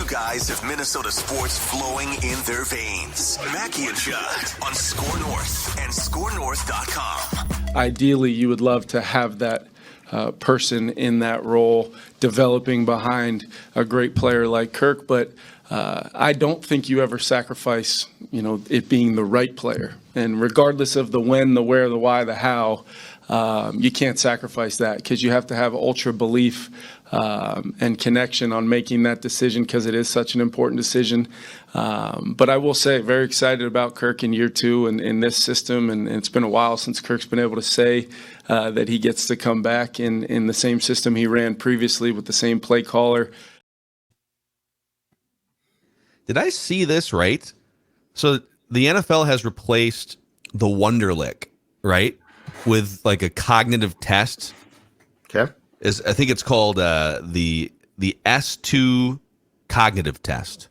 Two guys of Minnesota sports flowing in their veins. Mackey and Judd on SKOR North and SKORNorth.com. Ideally, you would love to have that person in that role developing behind a great player like Kirk, but I don't think you ever sacrifice, it being the right player. And regardless of the when, the where, the why, the how, you can't sacrifice that because you have to have ultra belief and connection on making that decision because it is such an important decision. But I will say, very excited about Kirk in year two and in this system. And it's been a while since Kirk's been able to say that he gets to come back in the same system he ran previously with the same play caller. Did I see this right? So the NFL has replaced the Wonderlic, right, with like a cognitive test. Okay. I think it's called the S2 cognitive test.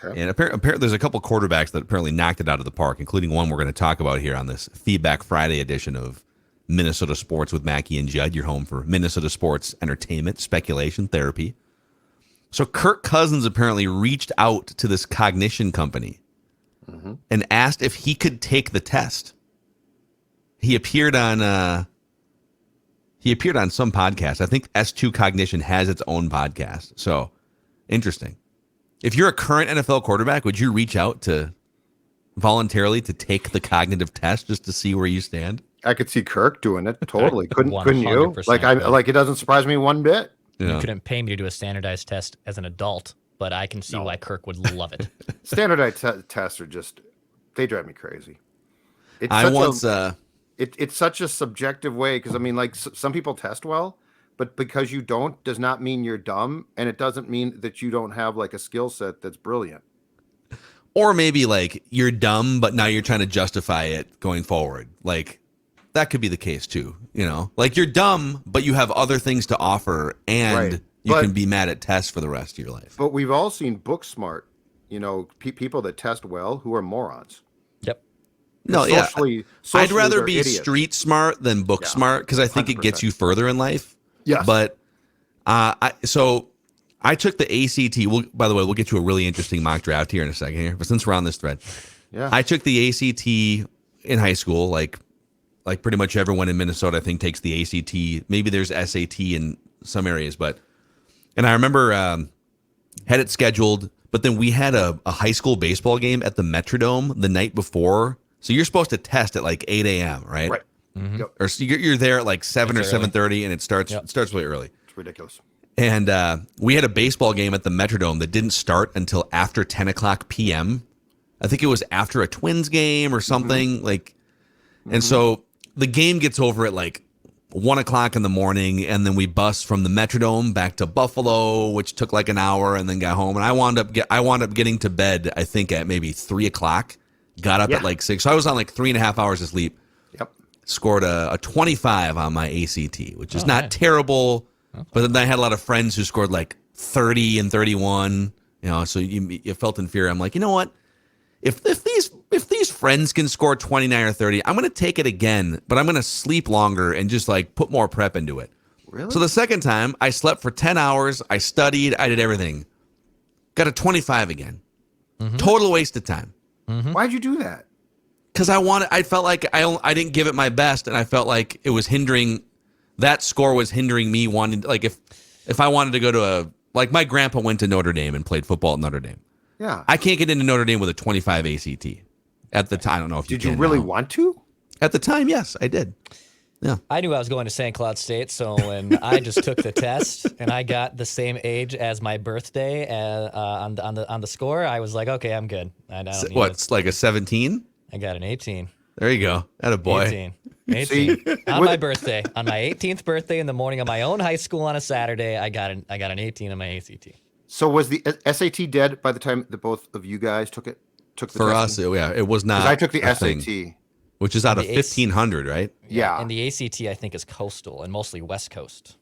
Okay. And apparently there's a couple quarterbacks that apparently knocked it out of the park, including one we're going to talk about here on this Feedback Friday edition of Minnesota Sports with Mackey and Judd, your home for Minnesota sports entertainment, speculation, therapy. So Kirk Cousins apparently reached out to this cognition company and asked if he could take the test. He appeared on some podcast. I think S2 Cognition has its own podcast. So interesting. If you're a current NFL quarterback, would you reach out to voluntarily to take the cognitive test just to see where you stand? I could see Kirk doing it. Totally. Couldn't you? 100%. Like it doesn't surprise me one bit. Yeah. You couldn't pay me to do a standardized test as an adult, but I can see why Kirk would love it. Standardized tests are just, they drive me crazy. It's such a subjective way because, some people test well, but because you don't does not mean you're dumb, and it doesn't mean that you don't have like a skill set that's brilliant. Or maybe like you're dumb, but now you're trying to justify it going forward. Like that could be the case too, Like you're dumb, but you have other things to offer, and you can be mad at tests for the rest of your life. But we've all seen book smart, people that test well who are morons. Yep. No, socially, I'd rather be idiots. street smart than book smart because I think 100%. It gets you further in life. Yes. But I took the ACT. By the way, we'll get you a really interesting mock draft here in a second here. But since we're on this thread, I took the ACT in high school. Like pretty much everyone in Minnesota, I think, takes the ACT. Maybe there's SAT in some areas, and I remember had it scheduled. But then we had a high school baseball game at the Metrodome the night before. So you're supposed to test at like 8 a.m., right? Right. Mm-hmm. Yep. Or so you're there at like 7 or 7:30, and it starts really early. It's ridiculous. And we had a baseball game at the Metrodome that didn't start until after 10 o'clock p.m. I think it was after a Twins game or something. And so the game gets over at like 1 o'clock in the morning, and then we bus from the Metrodome back to Buffalo, which took like an hour, and then got home. And I wound up getting to bed, I think, at maybe 3 o'clock. Got up at like 6. So I was on like 3.5 hours of sleep. Yep. Scored a 25 on my ACT, which is not terrible. But then I had a lot of friends who scored like 30 and 31. So you felt inferior. I'm like, you know what? If these friends can score 29 or 30, I'm going to take it again, but I'm going to sleep longer and just like put more prep into it. Really? So the second time, I slept for 10 hours. I studied. I did everything. Got a 25 again. Total waste of time. Why'd you do that? Because I felt like I didn't give it my best, and I felt like it was hindering. That score was hindering me wanting, like if I wanted to go to my grandpa went to Notre Dame and played football at Notre Dame. Yeah. I can't get into Notre Dame with a 25 ACT. At the time, I don't know if Did you really want to? At the time, yes, I did. Yeah. I knew I was going to St. Cloud State, so when I just took the test and I got the same age as my birthday on the score, I was like, okay, I'm good. I don't need What's like a 17? I got an 18. There you go. Atta boy. 18. See, on my birthday, on my 18th birthday in the morning of my own high school on a Saturday, I got an 18 on my ACT. So was the SAT dead by the time that both of you guys took the For testing? us, it was not. I took the a SAT. thing, which is out of 1,500, right? Yeah. And the ACT, I think, is coastal and mostly West Coast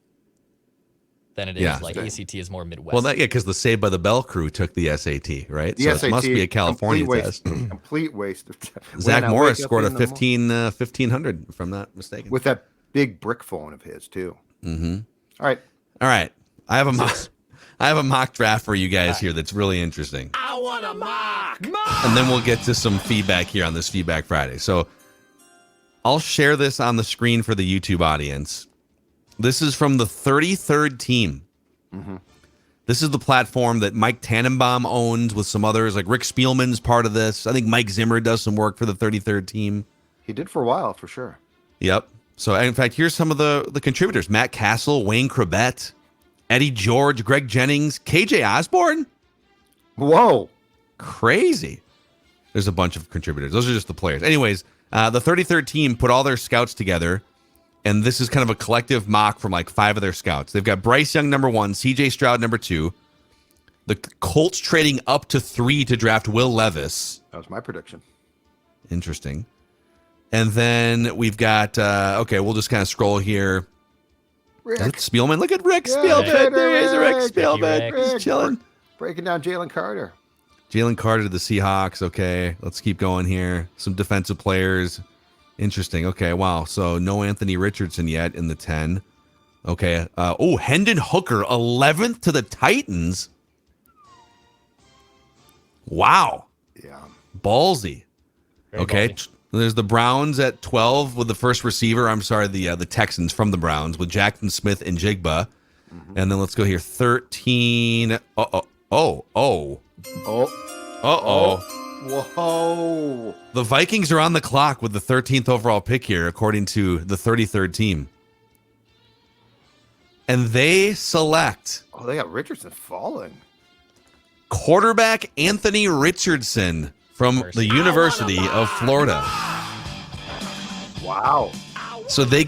than it is. Yeah. ACT is more Midwest. Well, because the Saved by the Bell crew took the SAT, right? The So SAT, it must be a California test. Complete waste of time. Zach Morris scored a 1,500, if I'm not mistaken. With that big brick phone of his, too. Mm-hmm. All right. I have a mock. I have a mock draft for you guys here that's really interesting. I want a mock. And then we'll get to some feedback here on this Feedback Friday. So I'll share this on the screen for the YouTube audience. This is from the 33rd team. Mm-hmm. This is the platform that Mike Tannenbaum owns with some others. Like Rick Spielman's part of this. I think Mike Zimmer does some work for the 33rd team. He did for a while, for sure. Yep. So, in fact, here's some of the contributors. Matt Castle, Wayne Krabet, Eddie George, Greg Jennings, KJ Osborne. Whoa. Crazy. There's a bunch of contributors. Those are just the players. Anyways, the 33rd team put all their scouts together, and this is kind of a collective mock from like 5 of their scouts. They've got Bryce Young, number 1, CJ Stroud, number 2. The Colts trading up to 3 to draft Will Levis. That was my prediction. Interesting. And then we've got, okay, we'll just kind of scroll here. Rick Spielman. Look at Rick Spielman. There he is, Rick Spielman. Rick. He's chilling. Breaking down Jalen Carter. Jalen Carter to the Seahawks. Okay, let's keep going here. Some defensive players. Interesting. Okay, wow. So no Anthony Richardson yet in the 10. Okay. Hendon Hooker, 11th to the Titans. Wow. Yeah. Ballsy. Very Okay. ballsy. There's the Browns at 12 with the first receiver. I'm sorry, the Texans from the Browns with Jackson Smith and Jigba. Mm-hmm. And then let's go here. 13. Oh. Whoa. The Vikings are on the clock with the 13th overall pick here, according to the 33rd team. And they select. Oh, they got Richardson falling. Quarterback Anthony Richardson from the University of Florida. Wow. So they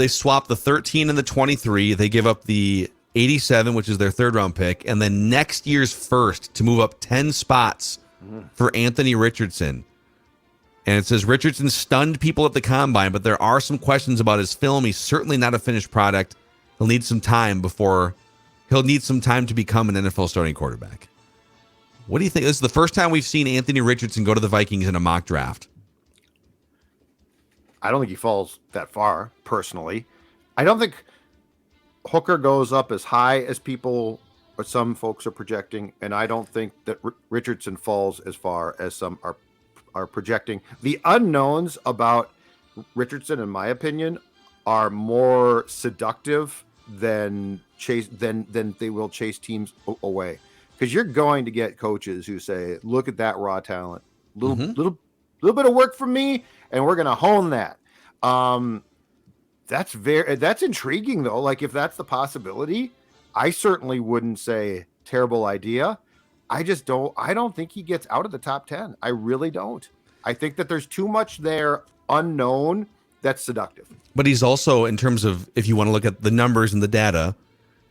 swap the 13 and the 23. They give up the 87, which is their 3rd round pick, and then next year's first to move up 10 spots for Anthony Richardson. And it says Richardson stunned people at the combine, but there are some questions about his film. He's certainly not a finished product. He'll need some time to become an NFL starting quarterback. What do you think? This is the first time we've seen Anthony Richardson go to the Vikings in a mock draft. I don't think he falls that far, personally. I don't think Hooker goes up as high as people or some folks are projecting, and I don't think that Richardson falls as far as some are projecting. The unknowns about Richardson, in my opinion, are more seductive than they will chase teams away. Because you're going to get coaches who say, "Look at that raw talent, little bit of work from me, and we're going to hone that." That's intriguing though. Like if that's the possibility, I certainly wouldn't say terrible idea. I don't think he gets out of the top 10. I really don't. I think that there's too much there unknown that's seductive. But he's also, in terms of, if you want to look at the numbers and the data,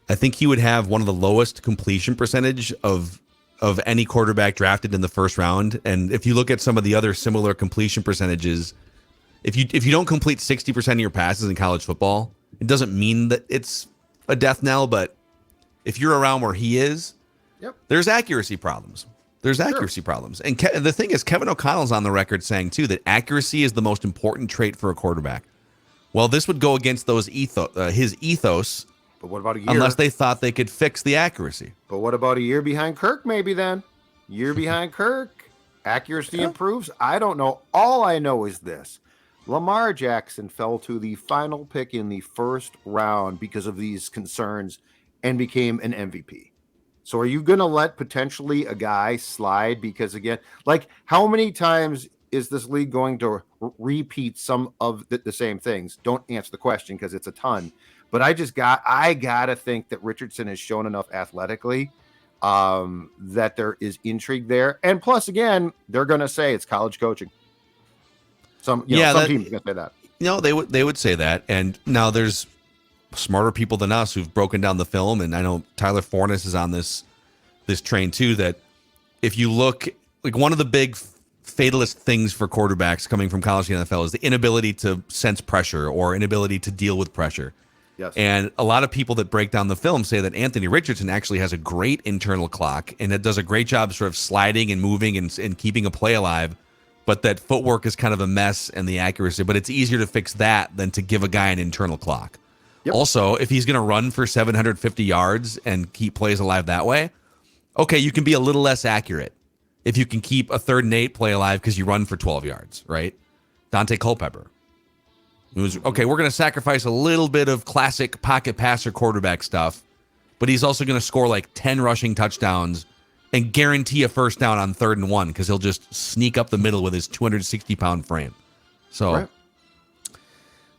I think he would have one of the lowest completion percentage of any quarterback drafted in the first round. And if you look at some of the other similar completion percentages, if you don't complete 60% of your passes in college football, it doesn't mean that it's a death knell. But if you're around where he is, there's accuracy problems. There's accuracy problems. And the thing is, Kevin O'Connell's on the record saying, too, that accuracy is the most important trait for a quarterback. Well, this would go against his ethos. But what about a year? Unless they thought they could fix the accuracy. But what about a year behind Kirk, maybe then? Year behind Kirk. Accuracy improves? I don't know. All I know is this. Lamar Jackson fell to the final pick in the first round because of these concerns and became an MVP. So are you going to let potentially a guy slide? Because again, like how many times is this league going to repeat some of the same things? Don't answer the question because it's a ton. But I got to think that Richardson has shown enough athletically that there is intrigue there. And plus, again, they're going to say it's college coaching. Some teams are going to say that. They would say that. And now there's smarter people than us who've broken down the film. And I know Tyler Fornes is on this train too, that if you look, like one of the big fatalist things for quarterbacks coming from college to the NFL is the inability to sense pressure or inability to deal with pressure. Yes. And a lot of people that break down the film say that Anthony Richardson actually has a great internal clock and it does a great job sort of sliding and moving and keeping a play alive, but that footwork is kind of a mess and the accuracy. But it's easier to fix that than to give a guy an internal clock. Yep. Also, if he's going to run for 750 yards and keep plays alive that way, okay, you can be a little less accurate if you can keep a 3rd and 8 play alive because you run for 12 yards, right? Dante Culpepper. It was, okay, we're going to sacrifice a little bit of classic pocket passer quarterback stuff, but he's also going to score like 10 rushing touchdowns and guarantee a first down on 3rd and 1 because he'll just sneak up the middle with his 260-pound frame. So,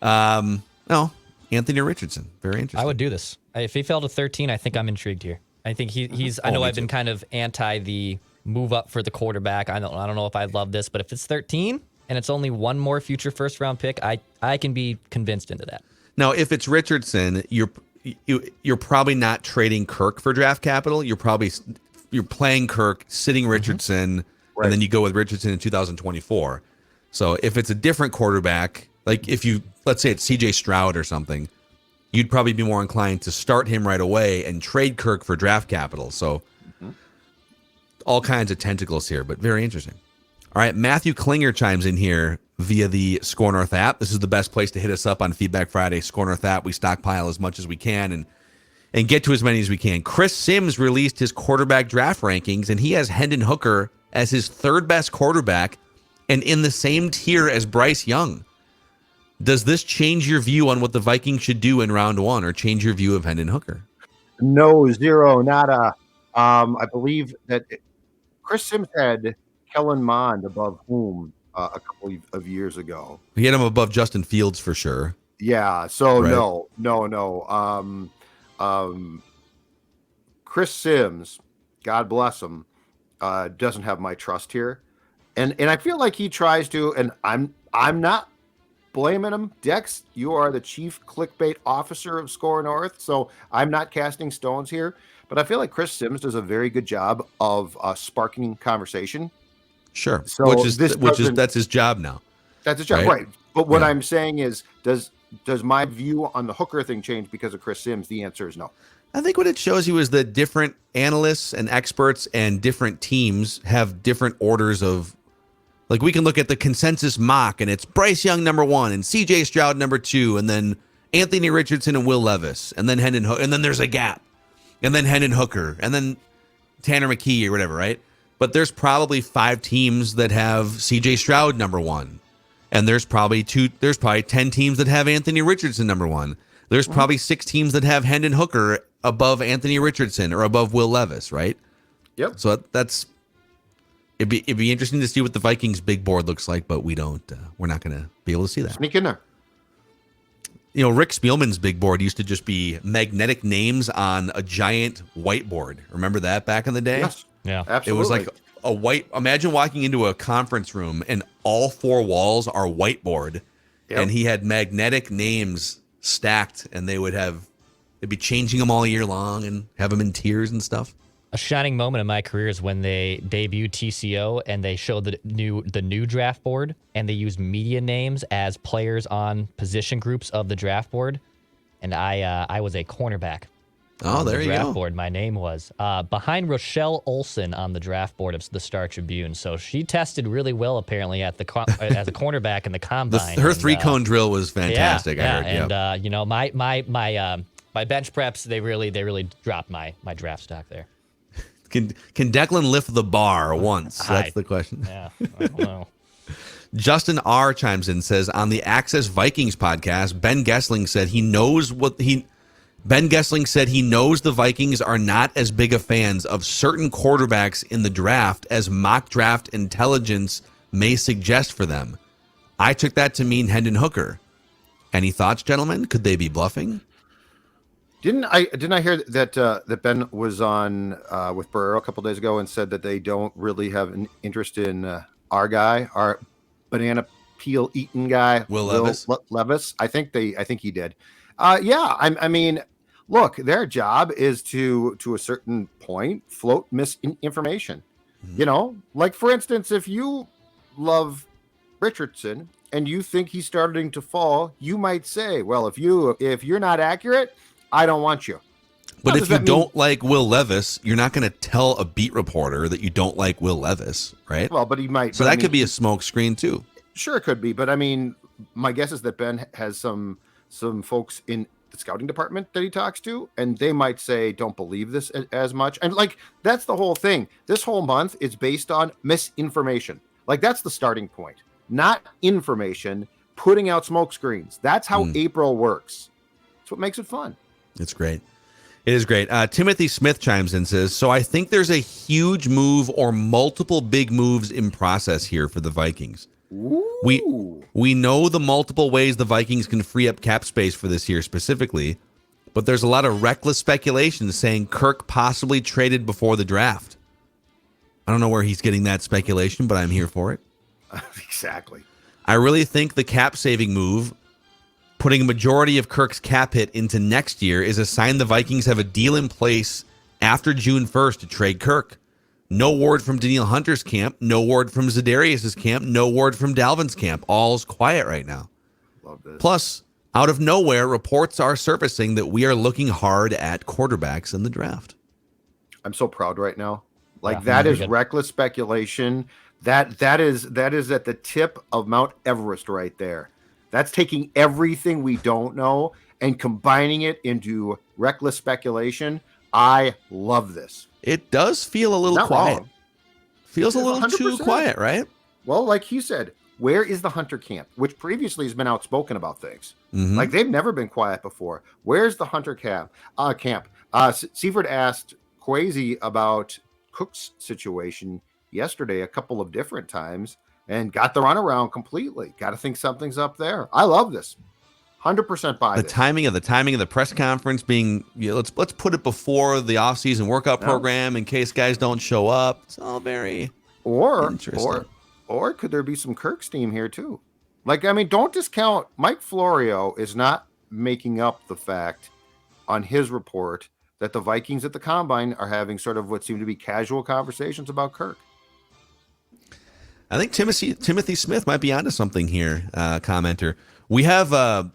no, Anthony Richardson, very interesting. I would do this. If he fell to 13, I think I'm intrigued here. I think he's. I know I've been kind of anti the move up for the quarterback. I don't know if I love this, but if it's 13 and it's only one more future first round pick, I can be convinced into that. Now, if it's Richardson, you're probably not trading Kirk for draft capital. You're playing Kirk, sitting Richardson, and then you go with Richardson in 2024. So if it's a different quarterback, like if you, let's say it's CJ Stroud or something, you'd probably be more inclined to start him right away and trade Kirk for draft capital. So all kinds of tentacles here, but very interesting. All right, Matthew Klinger chimes in here via the SKOR North app. This is the best place to hit us up on Feedback Friday. SKOR North app. We stockpile as much as we can and get to as many as we can. Chris Sims released his quarterback draft rankings, and he has Hendon Hooker as his 3rd best quarterback and in the same tier as Bryce Young. Does this change your view on what the Vikings should do in round 1 or change your view of Hendon Hooker? No, zero, nada. I believe that Chris Sims had Kellen Mond above whom a couple of years ago. He had him above Justin Fields for sure. Yeah, so right. No. Chris Sims, God bless him, doesn't have my trust here. And I feel like he tries to, and I'm not blaming him. Dex, you are the chief clickbait officer of SKOR North, so I'm not casting stones here. But I feel like Chris Sims does a very good job of sparking conversation. Sure, so that's his job now. That's his job, right? But what I'm saying is, does my view on the Hooker thing change because of Chris Sims? The answer is no. I think what it shows you is that different analysts and experts and different teams have different orders of, like, we can look at the consensus mock and it's Bryce Young number 1 and CJ Stroud number 2 and then Anthony Richardson and Will Levis and then Hendon Hooker, and then there's a gap and then Hendon Hooker and then Tanner McKee or whatever, right? But there's probably 5 teams that have CJ Stroud number 1. And there's probably 10 teams that have Anthony Richardson number 1. There's probably 6 teams that have Hendon Hooker above Anthony Richardson or above Will Levis, right? Yep. So it'd be interesting to see what the Vikings big board looks like, but we're not going to be able to see that. Sneak in there. You know, Rick Spielman's big board used to just be magnetic names on a giant whiteboard. Remember that back in the day? Yes. Yeah. Absolutely. It was like imagine walking into a conference room and all 4 walls are whiteboard, and he had magnetic names stacked, and they'd be changing them all year long and have them in tiers and stuff. A shining moment in my career is when they debuted TCO and they showed the new draft board, and they used media names as players on position groups of the draft board. And I was a cornerback. Oh, there you go. Draft board. My name was behind Rochelle Olson on the draft board of the Star Tribune. So she tested really well apparently at as a cornerback in the combine. Her 3-cone drill was fantastic. Yeah, I heard. And you know, my bench preps, they really dropped my draft stock there. Can Declan lift the bar once? That's the question. Yeah, I don't know. Justin R chimes in, says on the Access Vikings podcast, Ben Gessling said he knows the Vikings are not as big of fans of certain quarterbacks in the draft as mock draft intelligence may suggest for them. I took that to mean Hendon Hooker. Any thoughts, gentlemen? Could they be bluffing? Didn't I hear that Ben was on with Barrero a couple days ago and said that they don't really have an interest in our guy, our banana peel eating guy, Will Levis. I think he did. I mean, look, their job is to a certain point float misinformation. You know, like for instance, if you love Richardson and you think he's starting to fall, you might say, well, if you're not accurate, I don't want you. But if you don't like Will Levis, you're not going to tell a beat reporter that you don't like Will Levis, right? Well, but he might. So that could be a smoke screen too. Sure, it could be. But I mean, my guess is that Ben has some folks in the scouting department that he talks to, and they might say, don't believe this as much. And like, that's the whole thing. This whole month is based on misinformation. Like, that's the starting point, not information, putting out smoke screens. That's how April works. That's what makes it fun. It's great. It is great. Timothy Smith chimes in and says, so I think there's a huge move or multiple big moves in process here for the Vikings. Ooh. We know the multiple ways the Vikings can free up cap space for this year specifically, but there's a lot of reckless speculation saying Kirk possibly traded before the draft. I don't know where he's getting that speculation, but I'm here for it. Exactly. I really think the cap saving move, putting a majority of Kirk's cap hit into next year, is a sign the Vikings have a deal in place after June 1st to trade Kirk. No word from Danielle Hunter's camp, no word from Za'Darius's camp, no word from Dalvin's camp. All's quiet right now. Love this. Plus, out of nowhere, reports are surfacing that we are looking hard at quarterbacks in the draft. I'm so proud right now. Like, that is reckless speculation. That is at the tip of Mount Everest right there. That's taking everything we don't know and combining it into reckless speculation. I love this. It does feel a little quiet. Wrong. Feels a little 100%. too quiet, right? Well, like he said, where is the Hunter camp, which previously has been outspoken about things? Like, they've never been quiet before. Where's the Hunter camp? Seifert asked Kwesi about Cook's situation yesterday a couple of different times and got the runaround completely. Got to think something's up there. I love this. 100% buy the this. timing of the press conference being, let's put it before the offseason workout program in case guys don't show up. It's all very interesting. Or could there be some Kirk steam here too? Like, I mean, don't discount Mike Florio is not making up the fact on his report that the Vikings at the Combine are having sort of what seem to be casual conversations about Kirk. I think Timothy Smith might be onto something here, commenter. We have a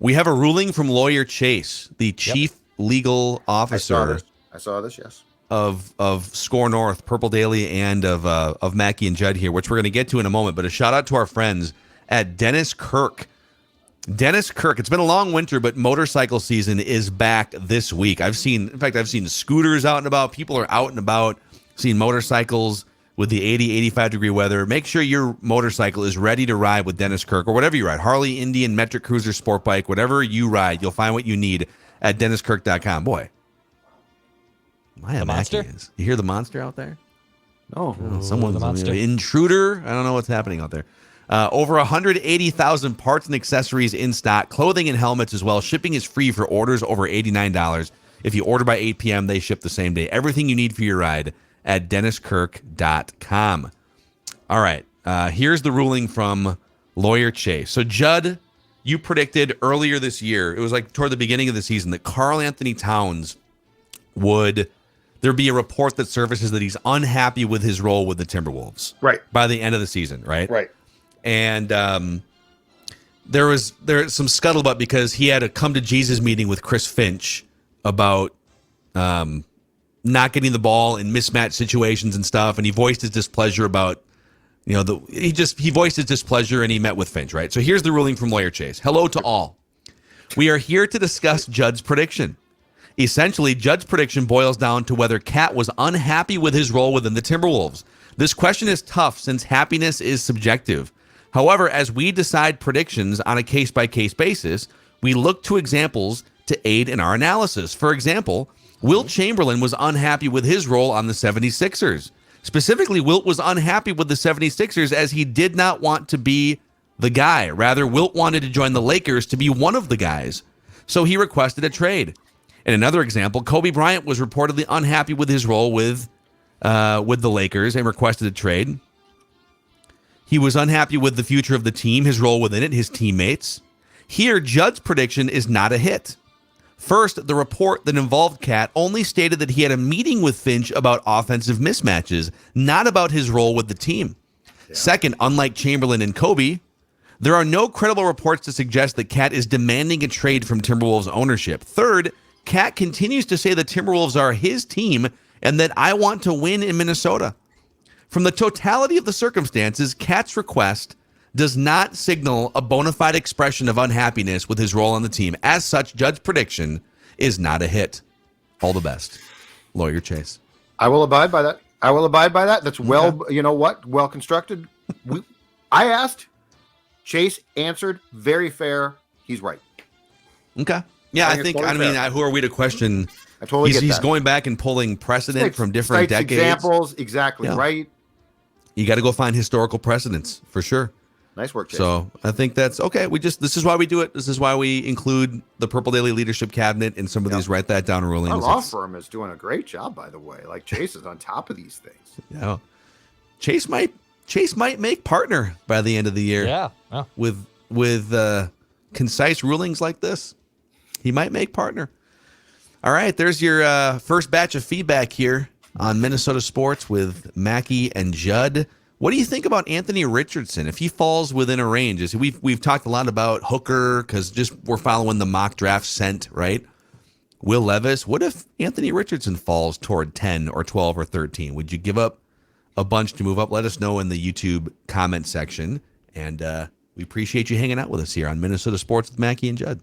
ruling from lawyer Chase, the chief legal officer. I saw this, yes. Of SKOR North, Purple Daily, and of Mackie and Judd here, which we're going to get to in a moment. But a shout out to our friends at Dennis Kirk. Dennis Kirk. It's been a long winter, but motorcycle season is back this week. I've seen scooters out and about. People are out and about, seeing motorcycles with the 80, 85 degree weather. Make sure your motorcycle is ready to ride with Dennis Kirk, or whatever you ride. Harley, Indian, Metric Cruiser, Sport Bike, whatever you ride, you'll find what you need at DennisKirk.com. Boy. The monster? You hear the monster out there? No. Someone's an intruder. I don't know what's happening out there. Over 180,000 parts and accessories in stock, clothing and helmets as well. Shipping is free for orders over $89. If you order by 8 p.m., they ship the same day. Everything you need for your ride at DennisKirk.com. All right. Here's the ruling from lawyer Chase. So, Judd, you predicted earlier this year, it was like toward the beginning of the season, that Karl Anthony Towns there'd be a report that surfaces that he's unhappy with his role with the Timberwolves. Right. By the end of the season, right? Right. And there's some scuttlebutt because he had a come to Jesus meeting with Chris Finch about not getting the ball in mismatch situations and stuff, and he voiced his displeasure about, he voiced his displeasure and he met with Finch, right? So here's the ruling from lawyer Chase. Hello to all. We are here to discuss Judd's prediction. Essentially, Judd's prediction boils down to whether Cat was unhappy with his role within the Timberwolves. This question is tough since happiness is subjective. However, as we decide predictions on a case-by-case basis, we look to examples to aid in our analysis. For example, Wilt Chamberlain was unhappy with his role on the 76ers. Specifically, Wilt was unhappy with the 76ers as he did not want to be the guy. Rather, Wilt wanted to join the Lakers to be one of the guys. So he requested a trade. In another example, Kobe Bryant was reportedly unhappy with his role with the Lakers and requested a trade. He was unhappy with the future of the team, his role within it, his teammates. Here, Judd's prediction is not a hit. First, the report that involved Cat only stated that he had a meeting with Finch about offensive mismatches, not about his role with the team. Yeah. Second, unlike Chamberlain and Kobe, there are no credible reports to suggest that Cat is demanding a trade from Timberwolves ownership. Third, Cat continues to say the Timberwolves are his team and that I want to win in Minnesota. From the totality of the circumstances, Cat's request does not signal a bona fide expression of unhappiness with his role on the team. As such, Judd's prediction is not a hit. All the best. Lawyer Chase. I will abide by that. That's you know what? Well constructed. I asked. Chase answered. Very fair. He's right. Okay. Yeah, I think, who are we to question? I totally get that. He's going back and pulling precedent from different decades. Examples, exactly right. You got to go find historical precedents for sure. Nice work, Chase. So I think that's okay. This is why we do it. This is why we include the Purple Daily Leadership Cabinet in some of these write that down rulings. Our law firm is doing a great job, by the way. Like Chase is on top of these things. Yeah. Chase might make partner by the end of the year. Yeah. With concise rulings like this, he might make partner. All right, there's your first batch of feedback here on Minnesota Sports with Mackey and Judd. What do you think about Anthony Richardson if he falls within a range? We've talked a lot about Hooker because we're following the mock draft scent, right? Will Levis. What if Anthony Richardson falls toward 10 or 12 or 13? Would you give up a bunch to move up? Let us know in the YouTube comment section. And we appreciate you hanging out with us here on Minnesota Sports with Mackey and Judd.